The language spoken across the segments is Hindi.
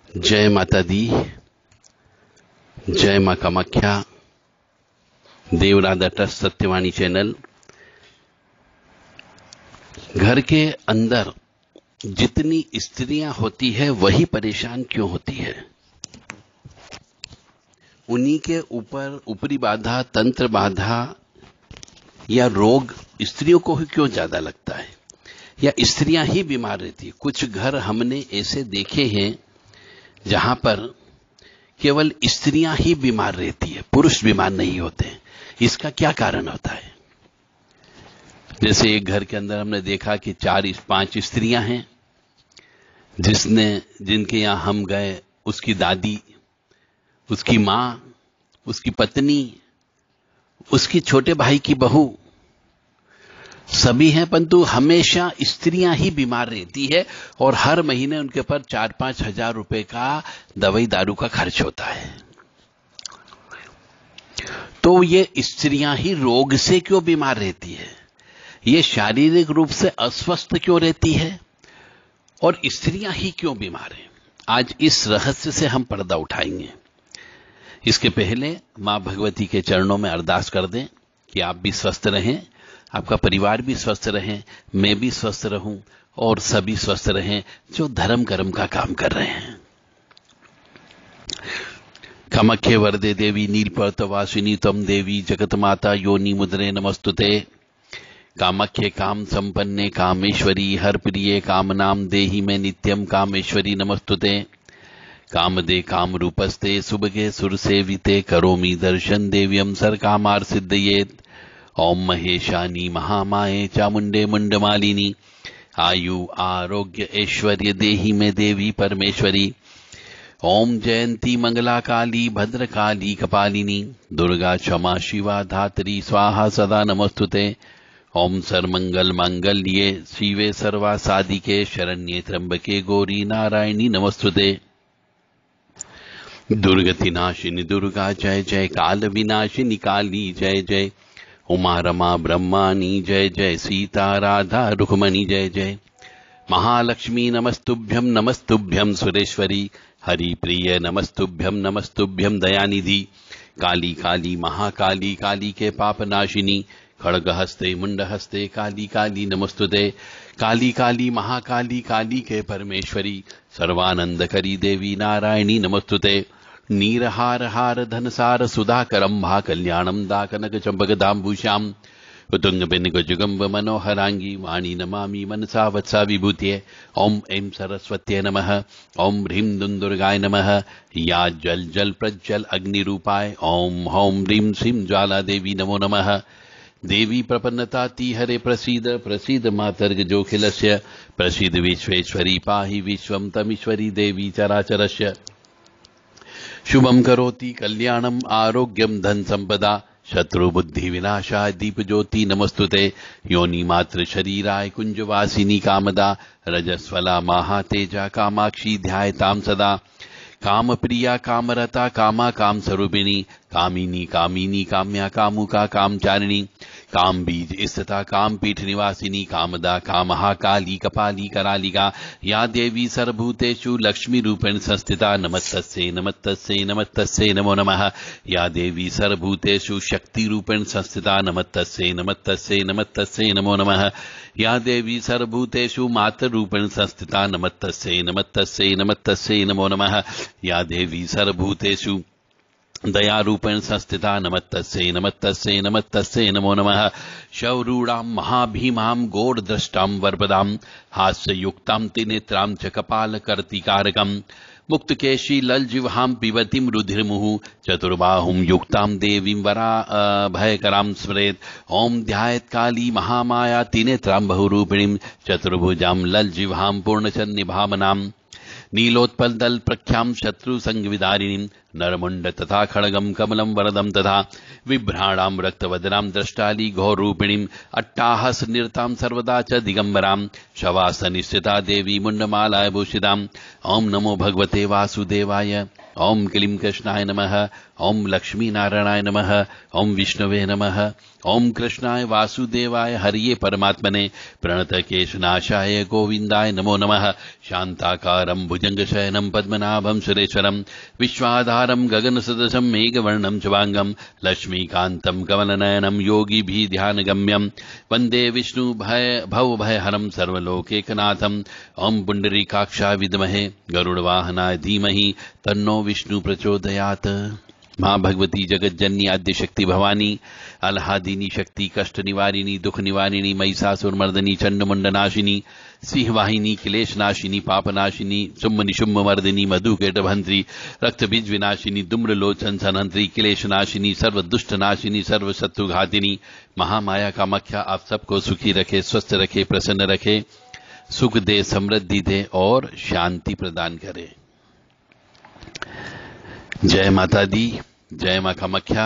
जय माता दी, जय मां कामाख्या। Devradha trust Satyavani channel. घर के अंदर जितनी स्त्रियां होती है वही परेशान क्यों होती है? उन्हीं के ऊपर ऊपरी बाधा, तंत्र बाधा या रोग स्त्रियों को ही क्यों ज्यादा लगता है, या स्त्रियां ही बीमार रहती है? कुछ घर हमने ऐसे देखे हैं जहां पर केवल स्त्रियां ही बीमार रहती है, पुरुष बीमार नहीं होते। इसका क्या कारण होता है? जैसे एक घर के अंदर हमने देखा कि 4-5 स्त्रियां हैं, जिनके यहां हम गए, उसकी दादी, उसकी मां, उसकी पत्नी, उसकी छोटे भाई की बहू, सभी हैं, परंतु हमेशा स्त्रियां ही बीमार रहती है और हर महीने उनके ऊपर 4-5 हजार रुपए का दवाई दारू का खर्च होता है। तो ये स्त्रियां ही रोग से क्यों बीमार रहती है? ये शारीरिक रूप से अस्वस्थ क्यों रहती है और स्त्रियां ही क्यों बीमार हैं? आज इस रहस्य से हम पर्दा उठाएंगे। इसके पहले मां भगवती के चरणों में अरदास कर दें कि आप भी स्वस्थ रहें, आपका परिवार भी स्वस्थ रहे, मैं भी स्वस्थ रहूं और सभी स्वस्थ रहें जो धर्म कर्म का काम कर रहे हैं। कामाख्ये वरदे देवी नीलपर्वतवासिनी त्वं देवी जगत माता योनि मुद्रे नमस्तुते। कामाख्ये काम संपन्ने कामेश्वरी हर प्रिये कामनाम देहि में नित्यम कामेश्वरी नमस्तुते। कामदे काम रूपस्ते सुभगे सुर सेविते करोमि दर्शन देव्यम सर कामार सिद्धयेत। ओम महेशानी महामाये चामुंडे मुंडमालिनी आयु आरोग्य ऐश्वर्य देहि में देवी परमेश्वरी। ओम जयंती मंगला काली भद्रकाली कपालिनी दुर्गा क्षमा शिवा धात्री स्वाहा सदा नमस्तुते। ओम सर्वमंगल मांगल्ये शिवे सर्वा साधिके शरण्ये त्र्यंबके गौरी नारायणी नमस्तुते। दुर्गति नाशिनी दुर्गा जय जय, काल विनाशिनी काली जय जय, उमा रमा ब्रह्मानी जय जय, सीता राधा रुक्मणी जय जय। महालक्ष्मी नमस्तुभ्यम नमस्तुभ्यम सुरेश्वरी, हरि प्रिय नमस्तुभ्यम नमस्तुभ्यम दयानिधि। काली काली महाकाली काली के पाप नाशिनी, खड्गहस्ते मुंडहस्ते काली काली नमस्तुते। काली काली महाकाली काली के परमेश्वरी, सर्वानंदकरी देवी नारायणी नमस्तुते। नीरहार हार धनसार सुधाकरम भा कल्याणम दाकनक चंपकदाम्बुशाम उतुंग बिन्ग जुगम्ब मनोहरांगी वाणी नमामि मनसा वत्सा विभूते। ओम ऐं सरस्वत्यै नमः। ओम ह्रीं दुंदुर्गाय नमः। या जल जल प्रज्वल अग्नि रूपाय ओम हौं ह्रीं श्रीं ज्वाला देवी नमो नमः। देवी प्रपन्नता तीहरे प्रसीद प्रसीद मातर्ग जोखिलस्य प्रसीद विश्वेश्वरी पाहि विश्वं तमीश्वरी देवी चराचरस्य। शुभम करोति कल्याणम आरोग्यम धन संपदा शत्रु बुद्धि विनाशाय दीप ज्योति नमस्तुते। योनि मात्र शरीराय कुंजवासिनी कामदा रजस्वला महातेजा कामाक्षी ध्यायताम सदा। काम प्रिया कामरता कामा काम स्वरूपिणी कामिनी कामिनी काम्या कामुका कामचारिणी। काम बीज स्थिता काम पीठ निवासिनी कामदा कामहा काली कपाली करालिका। या देवी सर्वभूतेषु लक्ष्मी रूपेण संस्थिता नमस्तस्यै नमस्तस्यै नमस्तस्यै नमो नमः। या देवी सर्वभूतेषु शक्ति रूपेण संस्थिता नमस्तस्यै नमस्तस्यै नमस्तस्यै नमो नमः। या देवी सर्वभूतेषु मातृ रूपेण संस्थिता नमस्तस्यै नमस्तस्यै नमस्तस्यै नमो नमः। या देवी सर्वभूतेषु दया रूपेण संस्थिता नमस्तस्यै नमस्तस्यै नमस्तस्यै नमो नमः। शौरूढ़ां महाभीमां गौरदृष्टां वरपदां हास्ययुक्तां त्रिनेत्रां च कपालकर्तिकारकम् मुक्तकेशी ललजिह्वां पिबतीं रुधिर्मुहुः चतुर्बाहुं युक्तां देवीं वरा भयकरां स्मरेत्। ओम ध्यायेत् काली महामाया त्रिनेत्रां बहुरूपिणीं चतुर्भुजां ललजिह्वां पूर्णचन्द्रभावनाम् नीलोत्पल दल प्रख्यां शत्रु संगविदारिणीं नरमुंड तथा खड़गम कमलम वरदम तथा विभ्राणां रक्तवदनां द्रष्टाली घोरूपिणीं अट्टाहस निरतां सर्वदा च दिगंबरां शवासनिस्थिता देवी मुंडमालाय भूषितां। ओम नमो भगवते वासुदेवाय। ओम क्लीं कृष्णाय नमः, ओम लक्ष्मी नारायणाय नमः, ओम विष्णवे नमः, ओम कृष्णाय वासुदेवाय हरिये परमात्मने प्रणतकेशनाशाय गोविंदाय नमो नमः। शांताकारं भुजंगशयनं पद्मनाभं सुरेश्वरं विश्वाधारं गगनसदृशं मेघवर्णं शुभांगं लक्ष्मीकान्तं कमलनयनं योगिभिः ध्यानगम्यं वन्दे विष्णु भवभयहरं सर्वलोकैकनाथं। ओम पुंडरीकाक्षाय विद्महे गरुड़वाहनाय धीमहि तन्नो विष्णु प्रचोदयात्। मां भगवती जगज्जननी आद्य शक्ति भवानी अल्हादिनी शक्ति कष्ट निवारिणी दुख निवारिणी महिषासुर मर्दिनी चंड मुंडनाशिनी सिंहवाहिनी क्लेश नाशिनी पापनाशिनी शुम्भ निशुम्भ मर्दिनी मधुकेटभंत्री रक्त बीज विनाशिनी धूम्रलोचन सनहंत्री क्लेश नाशिनी सर्व दुष्ट नाशिनी सर्व शत्रु घातिनी महामाया कामाख्या आप सबको सुखी रखे, स्वस्थ रखे, प्रसन्न रखे, सुख दे, समृद्धि दे और शांति प्रदान करे। जय माता दी, जय मां कामाख्या।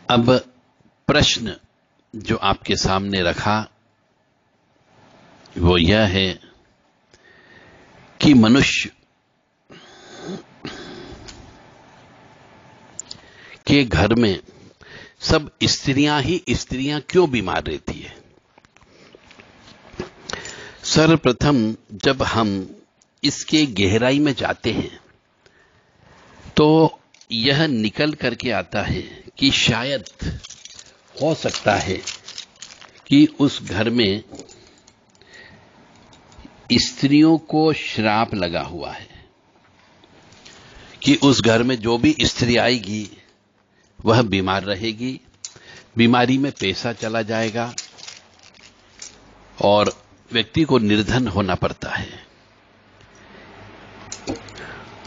अब प्रश्न जो आपके सामने रखा वो यह है कि मनुष्य के घर में सब स्त्रियां क्यों बीमार रहती है। सर्वप्रथम जब हम इसके गहराई में जाते हैं तो यह निकल करके आता है कि शायद हो सकता है कि उस घर में स्त्रियों को श्राप लगा हुआ है, कि उस घर में जो भी स्त्री आएगी वह बीमार रहेगी, बीमारी में पैसा चला जाएगा और व्यक्ति को निर्धन होना पड़ता है।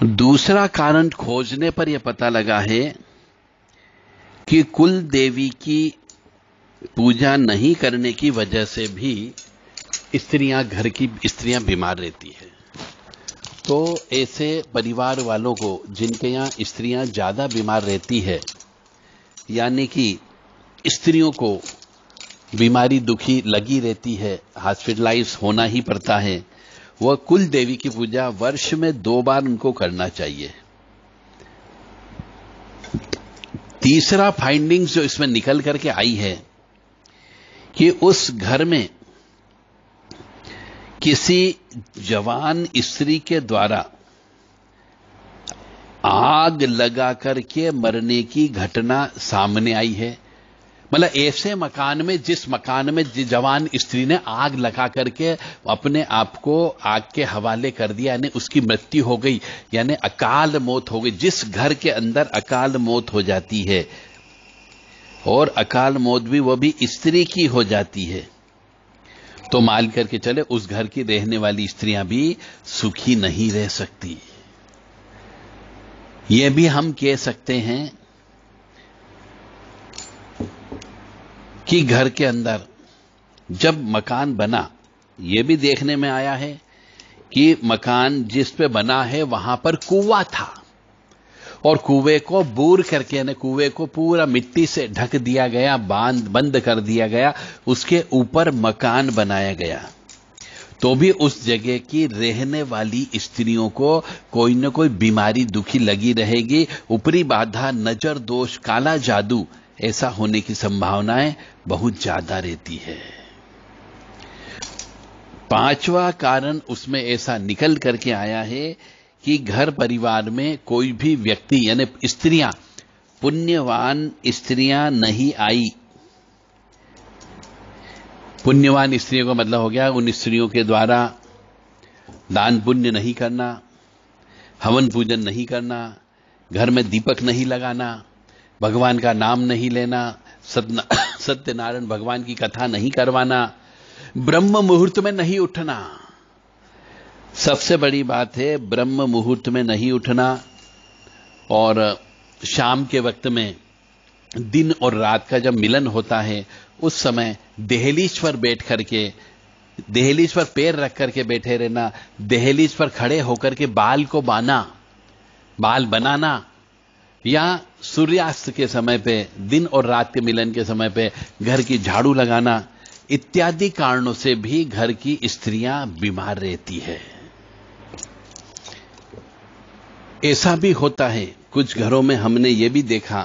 दूसरा कारण खोजने पर यह पता लगा है कि कुल देवी की पूजा नहीं करने की वजह से भी घर की स्त्रियां बीमार रहती है। तो ऐसे परिवार वालों को जिनके यहां स्त्रियां ज्यादा बीमार रहती है, यानी कि स्त्रियों को बीमारी दुखी लगी रहती है, हॉस्पिटलाइज होना ही पड़ता है, वह कुल देवी की पूजा वर्ष में 2 बार उनको करना चाहिए। तीसरा फाइंडिंग्स जो इसमें निकल करके आई है कि उस घर में किसी जवान स्त्री के द्वारा आग लगा करके मरने की घटना सामने आई है। मतलब ऐसे मकान में, जिस मकान में जवान स्त्री ने आग लगा करके अपने आप को आग के हवाले कर दिया, यानी उसकी मृत्यु हो गई, यानी अकाल मौत हो गई। जिस घर के अंदर अकाल मौत हो जाती है और अकाल मौत भी वो भी स्त्री की हो जाती है, तो मान करके चले उस घर की रहने वाली स्त्रियां भी सुखी नहीं रह सकती। यह भी हम कह सकते हैं कि घर के अंदर जब मकान बना, यह भी देखने में आया है कि मकान जिस पे बना है वहां पर कुआं था और कुएं को बूर करके, यानी कुएं को पूरा मिट्टी से ढक दिया गया, बंद कर दिया गया, उसके ऊपर मकान बनाया गया। तो भी उस जगह की रहने वाली स्त्रियों को कोई न कोई बीमारी दुखी लगी रहेगी, ऊपरी बाधा, नजर दोष, काला जादू, ऐसा होने की संभावनाएं बहुत ज्यादा रहती है। 5वां कारण उसमें ऐसा निकल करके आया है कि घर परिवार में कोई भी व्यक्ति, यानी स्त्रियां, पुण्यवान स्त्रियां नहीं आई। पुण्यवान स्त्रियों का मतलब हो गया उन स्त्रियों के द्वारा दान पुण्य नहीं करना, हवन पूजन नहीं करना, घर में दीपक नहीं लगाना, भगवान का नाम नहीं लेना, सत्यनारायण भगवान की कथा नहीं करवाना, ब्रह्म मुहूर्त में नहीं उठना। सबसे बड़ी बात है ब्रह्म मुहूर्त में नहीं उठना, और शाम के वक्त में दिन और रात का जब मिलन होता है उस समय दहलीज पर बैठ करके, दहलीज पर पैर रख करके बैठे रहना, दहलीज पर खड़े होकर के बाल को बाल बनाना, या सूर्यास्त के समय पे, दिन और रात के मिलन के समय पे घर की झाड़ू लगाना, इत्यादि कारणों से भी घर की स्त्रियां बीमार रहती है। ऐसा भी होता है कुछ घरों में, हमने ये भी देखा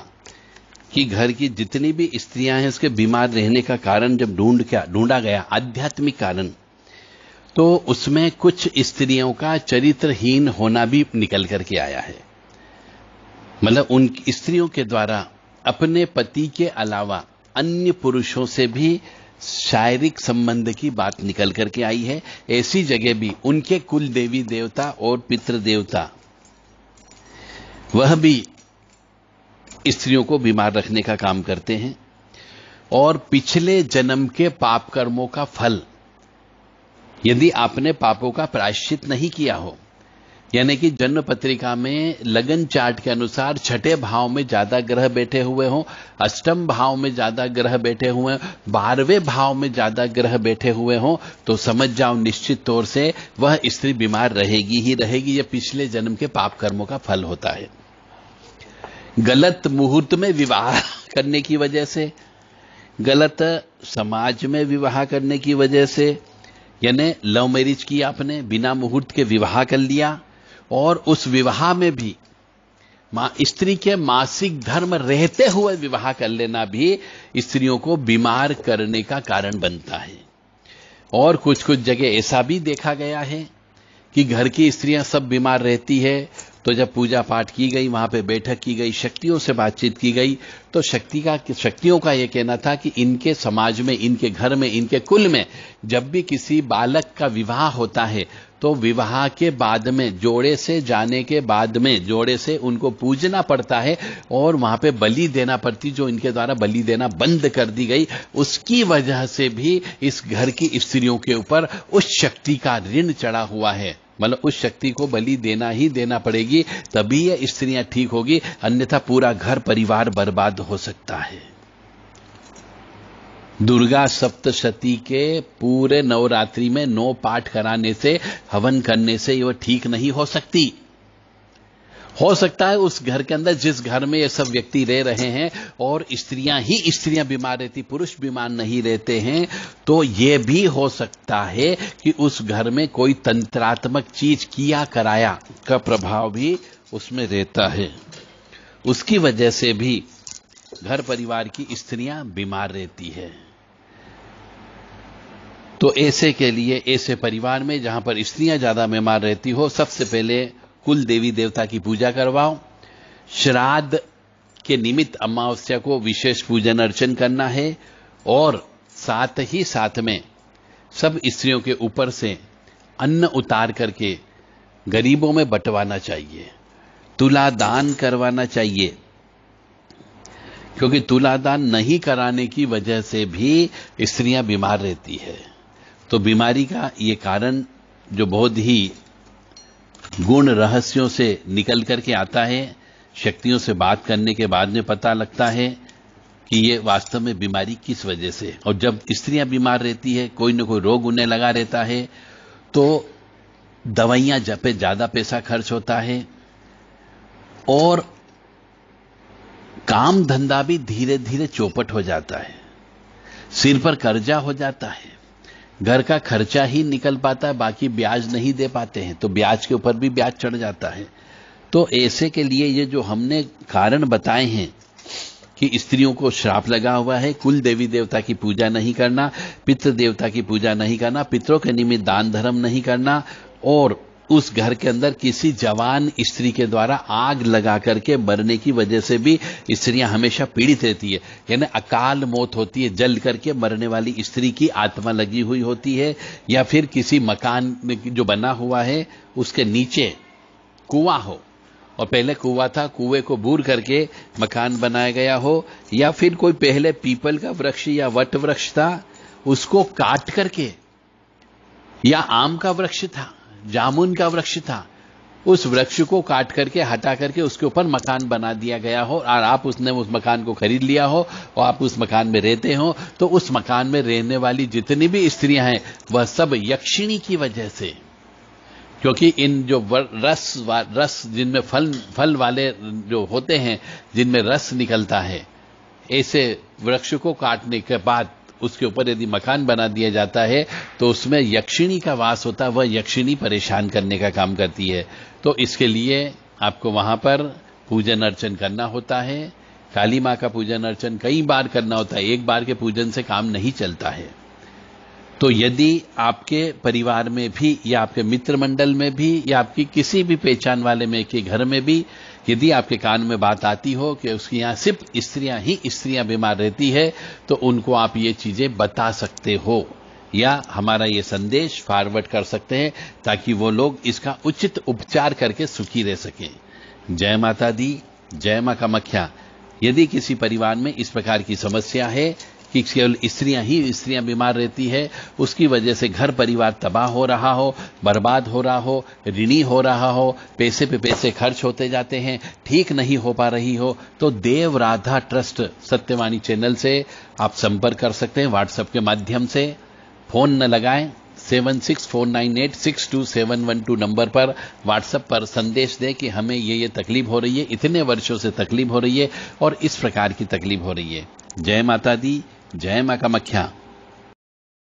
कि घर की जितनी भी स्त्रियां हैं उसके बीमार रहने का कारण जब ढूंढा गया आध्यात्मिक कारण, तो उसमें कुछ स्त्रियों का चरित्रहीन होना भी निकल करके आया है। मतलब उन स्त्रियों के द्वारा अपने पति के अलावा अन्य पुरुषों से भी शारीरिक संबंध की बात निकल करके आई है। ऐसी जगह भी उनके कुल देवी देवता और पितृ देवता वह भी स्त्रियों को बीमार रखने का काम करते हैं। और पिछले जन्म के पाप कर्मों का फल, यदि आपने पापों का प्रायश्चित नहीं किया हो, यानी कि जन्म पत्रिका में लगन चार्ट के अनुसार छठे भाव में ज्यादा ग्रह बैठे हुए हों, अष्टम भाव में ज्यादा ग्रह बैठे हुए हों, 12वें भाव में ज्यादा ग्रह बैठे हुए हों, तो समझ जाओ निश्चित तौर से वह स्त्री बीमार रहेगी ही रहेगी। यह पिछले जन्म के पाप कर्मों का फल होता है। गलत मुहूर्त में विवाह करने की वजह से, गलत समाज में विवाह करने की वजह से, यानी लव मैरिज की आपने, बिना मुहूर्त के विवाह कर लिया, और उस विवाह में भी स्त्री के मासिक धर्म रहते हुए विवाह कर लेना भी स्त्रियों को बीमार करने का कारण बनता है। और कुछ कुछ जगह ऐसा भी देखा गया है कि घर की स्त्रियां सब बीमार रहती है, तो जब पूजा पाठ की गई, वहां पे बैठक की गई, शक्तियों से बातचीत की गई, तो शक्तियों का यह कहना था कि इनके समाज में, इनके घर में, इनके कुल में जब भी किसी बालक का विवाह होता है तो विवाह के बाद में, जोड़े से जाने के बाद में, जोड़े से उनको पूजना पड़ता है और वहां पे बलि देना पड़ती, जो इनके द्वारा बलि देना बंद कर दी गई। उसकी वजह से भी इस घर की स्त्रियों के ऊपर उस शक्ति का ऋण चढ़ा हुआ है। मतलब उस शक्ति को बलि देना ही देना पड़ेगी, तभी ये स्त्रियां ठीक होगी, अन्यथा पूरा घर परिवार बर्बाद हो सकता है। दुर्गा सप्तशती के पूरे नवरात्रि में 9 पाठ कराने से, हवन करने से यह ठीक नहीं हो सकती। हो सकता है उस घर के अंदर, जिस घर में ये सब व्यक्ति रह रहे हैं और स्त्रियां बीमार रहती, पुरुष बीमार नहीं रहते हैं, तो यह भी हो सकता है कि उस घर में कोई तंत्रात्मक चीज किया कराया का प्रभाव भी उसमें रहता है। उसकी वजह से भी घर परिवार की स्त्रियां बीमार रहती है। तो ऐसे के लिए, ऐसे परिवार में जहां पर स्त्रियां ज्यादा बीमार रहती हो, सबसे पहले कुल देवी देवता की पूजा करवाओ। श्राद्ध के निमित्त अमावस्या को विशेष पूजन अर्चन करना है, और साथ ही साथ में सब स्त्रियों के ऊपर से अन्न उतार करके गरीबों में बंटवाना चाहिए। तुला दान करवाना चाहिए, क्योंकि तुला दान नहीं कराने की वजह से भी स्त्रियां बीमार रहती है। तो बीमारी का ये कारण जो बहुत ही गुण रहस्यों से निकल करके आता है, शक्तियों से बात करने के बाद में पता लगता है कि ये वास्तव में बीमारी किस वजह से। और जब स्त्रियां बीमार रहती है, कोई न कोई रोग उन्हें लगा रहता है, तो दवाइयां पे ज्यादा पैसा खर्च होता है, और काम धंधा भी धीरे धीरे चौपट हो जाता है, सिर पर कर्जा हो जाता है, घर का खर्चा ही निकल पाता है, बाकी ब्याज नहीं दे पाते हैं, तो ब्याज के ऊपर भी ब्याज चढ़ जाता है। तो ऐसे के लिए ये जो हमने कारण बताए हैं कि स्त्रियों को श्राप लगा हुआ है, कुल देवी देवता की पूजा नहीं करना, पितृ देवता की पूजा नहीं करना, पितरों के निमित्त दान धर्म नहीं करना, और उस घर के अंदर किसी जवान स्त्री के द्वारा आग लगा करके मरने की वजह से भी स्त्रियां हमेशा पीड़ित रहती है। यानी अकाल मौत होती है, जल करके मरने वाली स्त्री की आत्मा लगी हुई होती है, या फिर किसी मकान जो बना हुआ है उसके नीचे कुआं हो, और पहले कुआं था, कुएं को बूर करके मकान बनाया गया हो, या फिर कोई पहले पीपल का वृक्ष या वट वृक्ष था, उसको काट करके, या आम का वृक्ष था, जामुन का वृक्ष था, उस वृक्ष को काट करके, हटा करके उसके ऊपर मकान बना दिया गया हो, और आप उसने उस मकान को खरीद लिया हो और आप उस मकान में रहते हो, तो उस मकान में रहने वाली जितनी भी स्त्रियां हैं वह सब यक्षिणी की वजह से, क्योंकि इन जो रस जिनमें फल वाले जो होते हैं, जिनमें रस निकलता है, ऐसे वृक्ष को काटने के बाद उसके ऊपर यदि मकान बना दिया जाता है तो उसमें यक्षिणी का वास होता है, वह यक्षिणी परेशान करने का काम करती है। तो इसके लिए आपको वहां पर पूजन अर्चन करना होता है। काली मां का पूजन अर्चन कई बार करना होता है, एक बार के पूजन से काम नहीं चलता है। तो यदि आपके परिवार में भी या आपके मित्र मंडल में भी या आपकी किसी भी पहचान वाले में के घर में भी यदि आपके कान में बात आती हो कि उसके यहां सिर्फ स्त्रियां बीमार रहती है, तो उनको आप ये चीजें बता सकते हो या हमारा ये संदेश फॉरवर्ड कर सकते हैं, ताकि वो लोग इसका उचित उपचार करके सुखी रह सकें। जय माता दी, जय मां कामाख्या। यदि किसी परिवार में इस प्रकार की समस्या है कि केवल स्त्रियां बीमार रहती है, उसकी वजह से घर परिवार तबाह हो रहा हो, बर्बाद हो रहा हो, ऋणी हो रहा हो, पैसे पे पैसे खर्च होते जाते हैं, ठीक नहीं हो पा रही हो, तो देव राधा ट्रस्ट सत्यवाणी चैनल से आप संपर्क कर सकते हैं। व्हाट्सएप के माध्यम से फोन न लगाएं, 7649862712 नंबर पर व्हाट्सएप पर संदेश दें कि हमें ये तकलीफ हो रही है, इतने वर्षों से तकलीफ हो रही है और इस प्रकार की तकलीफ हो रही है। जय माता दी, जय मां कामाख्या।